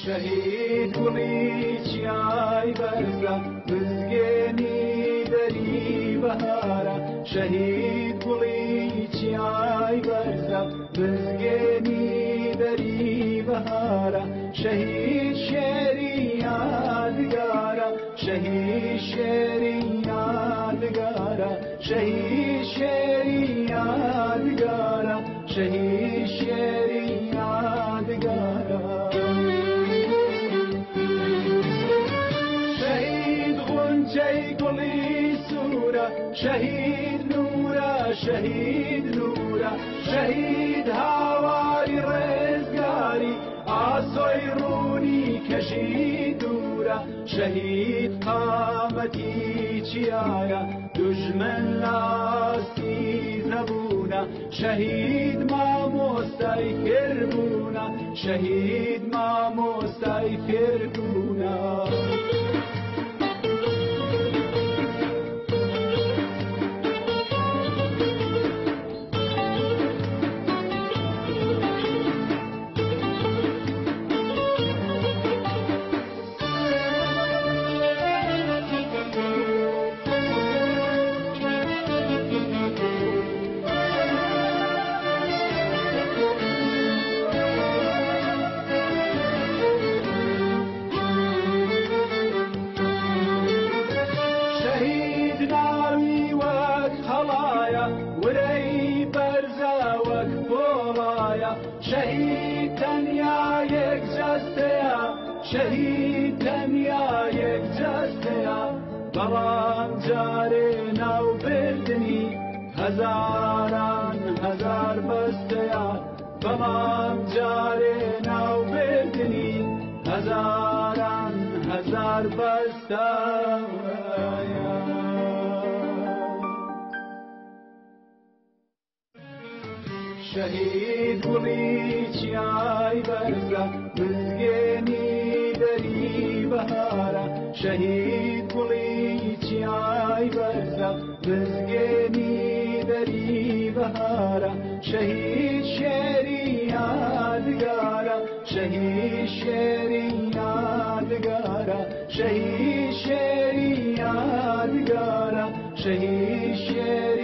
شهید گلی چیای برزا بزگینی دری بهارا شهید گلی چیای برزا بزگینی دری بهارا شهید شیری یادگارا شهید شیری یادگارا شهید شیری یادگارا شهید شیری یادگارا شهید گلی سورا شهید نورا شهید نورا شهید هوای رزگاری آسای رونی کشید دورا شهید قامتی چیایا دشمن لاستی زبونا شهید ما مستیفر بونا شهید ما مستیفر بونا شهید تنیا یک جستیا شهید تنیا یک جستیا بلام جاره نو بردنی هزاران هزار بستیا بلام جاره نو بردنی هزاران هزار بستیا شهید گلی چیای برزا بزگینی دری بهارا شهید گلی چیای برزا بزگینی دری بهارا شهید شیری یادگارا شهید شیری یادگارا شهید شیری یادگارا شهید شیری